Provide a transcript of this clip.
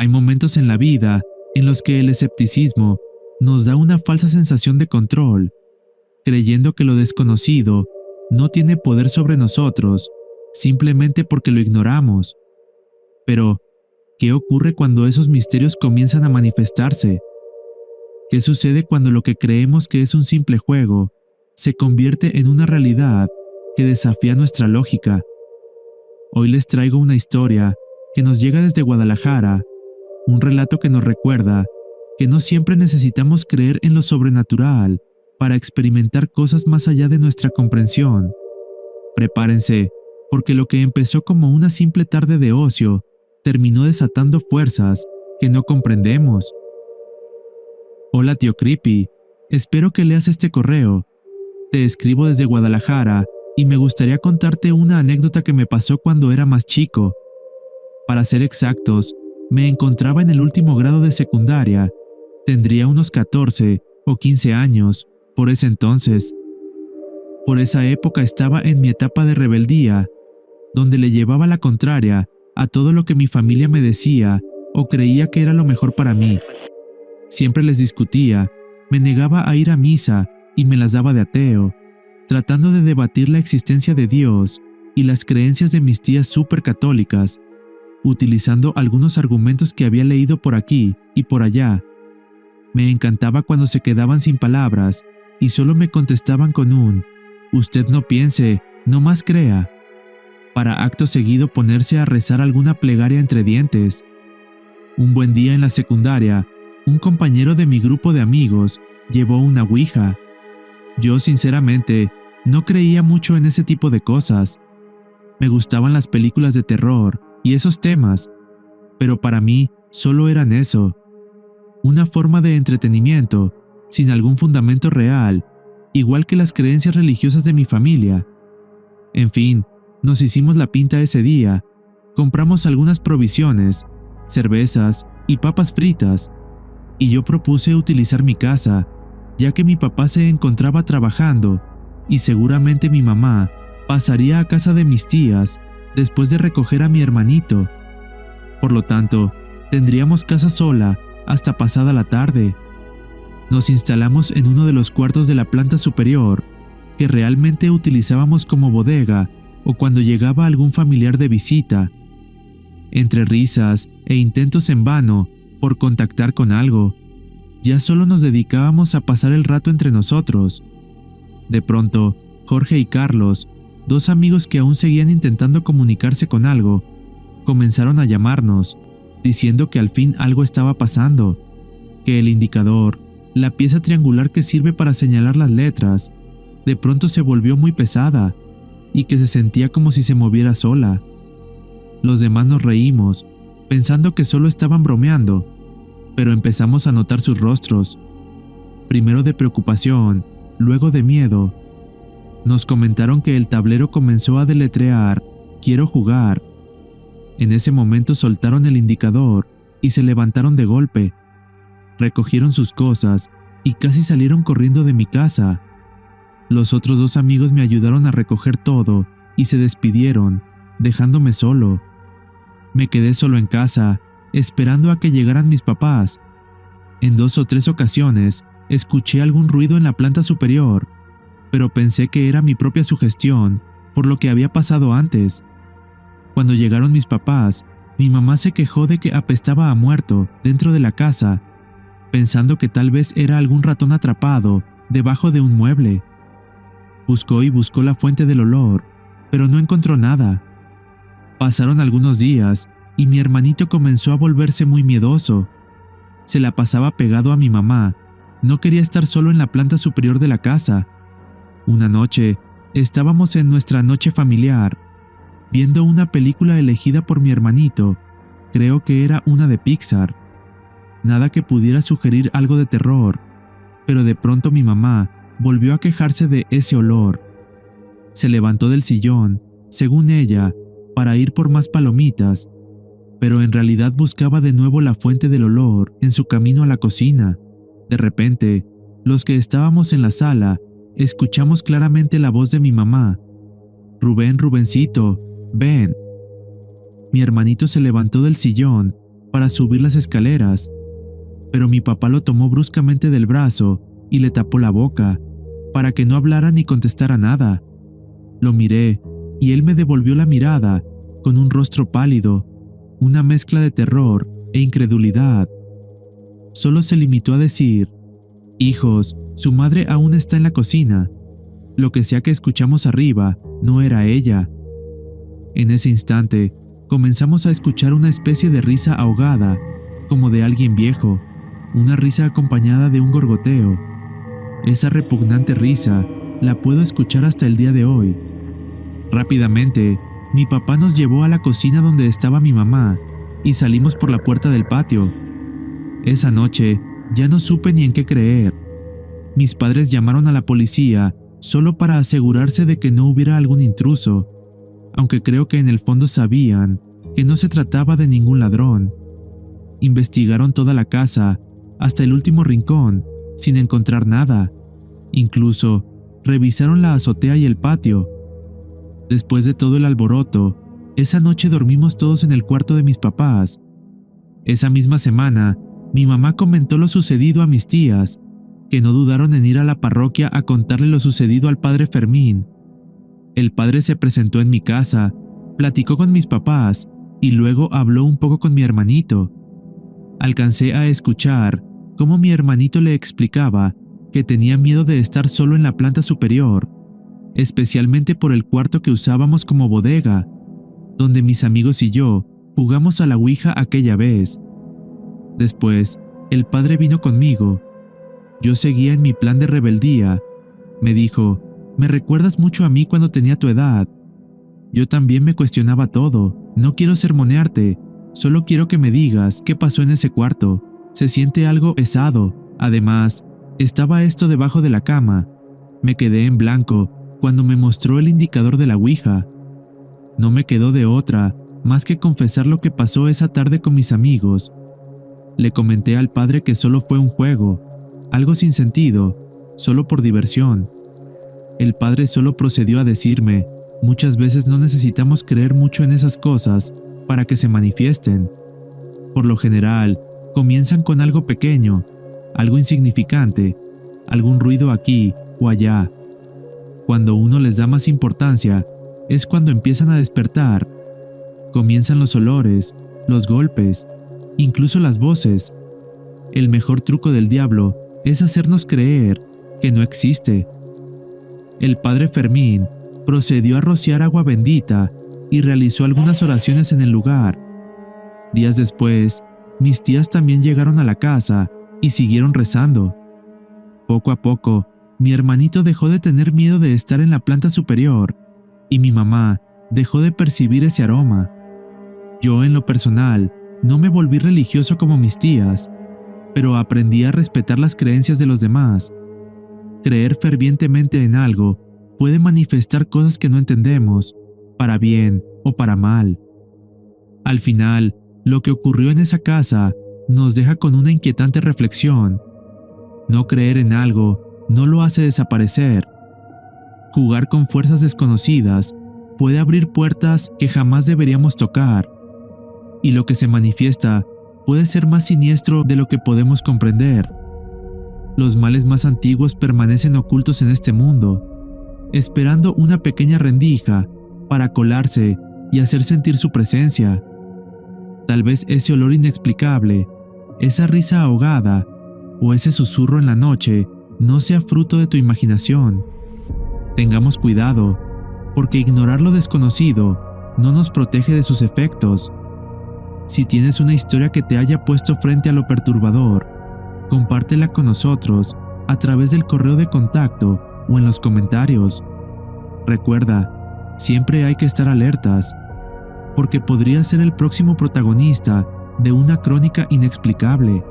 Hay momentos en la vida en los que el escepticismo nos da una falsa sensación de control, creyendo que lo desconocido no tiene poder sobre nosotros simplemente porque lo ignoramos. Pero, ¿qué ocurre cuando esos misterios comienzan a manifestarse? ¿Qué sucede cuando lo que creemos que es un simple juego se convierte en una realidad que desafía nuestra lógica? Hoy les traigo una historia que nos llega desde Guadalajara, un relato que nos recuerda que no siempre necesitamos creer en lo sobrenatural para experimentar cosas más allá de nuestra comprensión. Prepárense, porque lo que empezó como una simple tarde de ocio terminó desatando fuerzas que no comprendemos. Hola tío Creepy, espero que leas este correo. Te escribo desde Guadalajara y me gustaría contarte una anécdota que me pasó cuando era más chico. Para ser exactos, me encontraba en el último grado de secundaria. Tendría unos 14 o 15 años por ese entonces. Por esa época estaba en mi etapa de rebeldía, donde le llevaba la contraria a todo lo que mi familia me decía o creía que era lo mejor para mí. Siempre les discutía, me negaba a ir a misa y me las daba de ateo, tratando de debatir la existencia de Dios y las creencias de mis tías supercatólicas, utilizando algunos argumentos que había leído por aquí y por allá. Me encantaba cuando se quedaban sin palabras y solo me contestaban con un «Usted no piense, no más crea», para acto seguido ponerse a rezar alguna plegaria entre dientes. Un buen día en la secundaria, un compañero de mi grupo de amigos llevó una ouija. Yo, sinceramente, no creía mucho en ese tipo de cosas. Me gustaban las películas de terror y esos temas, pero para mí solo eran eso. Una forma de entretenimiento, sin algún fundamento real, igual que las creencias religiosas de mi familia. En fin, nos hicimos la pinta ese día, compramos algunas provisiones, cervezas y papas fritas, y yo propuse utilizar mi casa, ya que mi papá se encontraba trabajando y seguramente mi mamá pasaría a casa de mis tías después de recoger a mi hermanito. Por lo tanto, tendríamos casa sola hasta pasada la tarde. Nos instalamos en uno de los cuartos de la planta superior, que realmente utilizábamos como bodega o cuando llegaba algún familiar de visita. Entre risas e intentos en vano por contactar con algo, ya solo nos dedicábamos a pasar el rato entre nosotros. De pronto, Jorge y Carlos, dos amigos que aún seguían intentando comunicarse con algo, comenzaron a llamarnos, diciendo que al fin algo estaba pasando, que el indicador, la pieza triangular que sirve para señalar las letras, de pronto se volvió muy pesada y que se sentía como si se moviera sola. Los demás nos reímos, pensando que solo estaban bromeando, pero empezamos a notar sus rostros, primero de preocupación, luego de miedo. Nos comentaron que el tablero comenzó a deletrear «Quiero jugar». En ese momento soltaron el indicador y se levantaron de golpe. Recogieron sus cosas y casi salieron corriendo de mi casa. Los otros dos amigos me ayudaron a recoger todo y se despidieron, dejándome solo. Me quedé solo en casa, esperando a que llegaran mis papás. En 2 o 3 ocasiones escuché algún ruido en la planta superior, pero pensé que era mi propia sugestión por lo que había pasado antes. Cuando llegaron mis papás, mi mamá se quejó de que apestaba a muerto dentro de la casa, pensando que tal vez era algún ratón atrapado debajo de un mueble. Buscó y buscó la fuente del olor, pero no encontró nada. Pasaron algunos días y mi hermanito comenzó a volverse muy miedoso. Se la pasaba pegado a mi mamá, no quería estar solo en la planta superior de la casa. Una noche, estábamos en nuestra noche familiar, viendo una película elegida por mi hermanito, creo que era una de Pixar. Nada que pudiera sugerir algo de terror, pero de pronto mi mamá volvió a quejarse de ese olor. Se levantó del sillón, según ella, para ir por más palomitas, pero en realidad buscaba de nuevo la fuente del olor en su camino a la cocina. De repente, los que estábamos en la sala, escuchamos claramente la voz de mi mamá. «Rubén, Rubencito, ven». Mi hermanito se levantó del sillón para subir las escaleras, pero mi papá lo tomó bruscamente del brazo y le tapó la boca, para que no hablara ni contestara nada. Lo miré, y él me devolvió la mirada con un rostro pálido, una mezcla de terror e incredulidad. Solo se limitó a decir: «Hijos, su madre aún está en la cocina. Lo que sea que escuchamos arriba no era ella». En ese instante, comenzamos a escuchar una especie de risa ahogada, como de alguien viejo, una risa acompañada de un gorgoteo. Esa repugnante risa la puedo escuchar hasta el día de hoy. Rápidamente, mi papá nos llevó a la cocina donde estaba mi mamá y salimos por la puerta del patio. Esa noche ya no supe ni en qué creer. Mis padres llamaron a la policía solo para asegurarse de que no hubiera algún intruso, aunque creo que en el fondo sabían que no se trataba de ningún ladrón. Investigaron toda la casa, hasta el último rincón, sin encontrar nada. Incluso revisaron la azotea y el patio. Después de todo el alboroto, esa noche dormimos todos en el cuarto de mis papás. Esa misma semana, mi mamá comentó lo sucedido a mis tías, que no dudaron en ir a la parroquia a contarle lo sucedido al padre Fermín. El padre se presentó en mi casa, platicó con mis papás y luego habló un poco con mi hermanito. Alcancé a escuchar cómo mi hermanito le explicaba que tenía miedo de estar solo en la planta superior, especialmente por el cuarto que usábamos como bodega, donde mis amigos y yo jugamos a la ouija aquella vez. Después, el padre vino conmigo. Yo seguía en mi plan de rebeldía. Me dijo: «Me recuerdas mucho a mí cuando tenía tu edad». Yo también me cuestionaba todo. «No quiero sermonearte, solo quiero que me digas qué pasó en ese cuarto. Se siente algo pesado. Además, estaba esto debajo de la cama». Me quedé en blanco cuando me mostró el indicador de la ouija. No me quedó de otra más que confesar lo que pasó esa tarde con mis amigos. Le comenté al padre que solo fue un juego, algo sin sentido, solo por diversión. El padre solo procedió a decirme: «Muchas veces no necesitamos creer mucho en esas cosas para que se manifiesten. Por lo general, comienzan con algo pequeño, algo insignificante, algún ruido aquí o allá. Cuando uno les da más importancia, es cuando empiezan a despertar. Comienzan los olores, los golpes, incluso las voces. El mejor truco del diablo es hacernos creer que no existe». El padre Fermín procedió a rociar agua bendita y realizó algunas oraciones en el lugar. Días después, mis tías también llegaron a la casa y siguieron rezando. Poco a poco, mi hermanito dejó de tener miedo de estar en la planta superior y mi mamá dejó de percibir ese aroma. Yo, en lo personal, no me volví religioso como mis tías, pero aprendí a respetar las creencias de los demás. Creer fervientemente en algo puede manifestar cosas que no entendemos, para bien o para mal. Al final, lo que ocurrió en esa casa nos deja con una inquietante reflexión. No creer en algo no lo hace desaparecer. Jugar con fuerzas desconocidas puede abrir puertas que jamás deberíamos tocar, y lo que se manifiesta puede ser más siniestro de lo que podemos comprender. Los males más antiguos permanecen ocultos en este mundo, esperando una pequeña rendija para colarse y hacer sentir su presencia. Tal vez ese olor inexplicable, esa risa ahogada o ese susurro en la noche no sea fruto de tu imaginación. Tengamos cuidado, porque ignorar lo desconocido no nos protege de sus efectos. Si tienes una historia que te haya puesto frente a lo perturbador, compártela con nosotros a través del correo de contacto o en los comentarios. Recuerda, siempre hay que estar alertas, porque podría ser el próximo protagonista de una crónica inexplicable.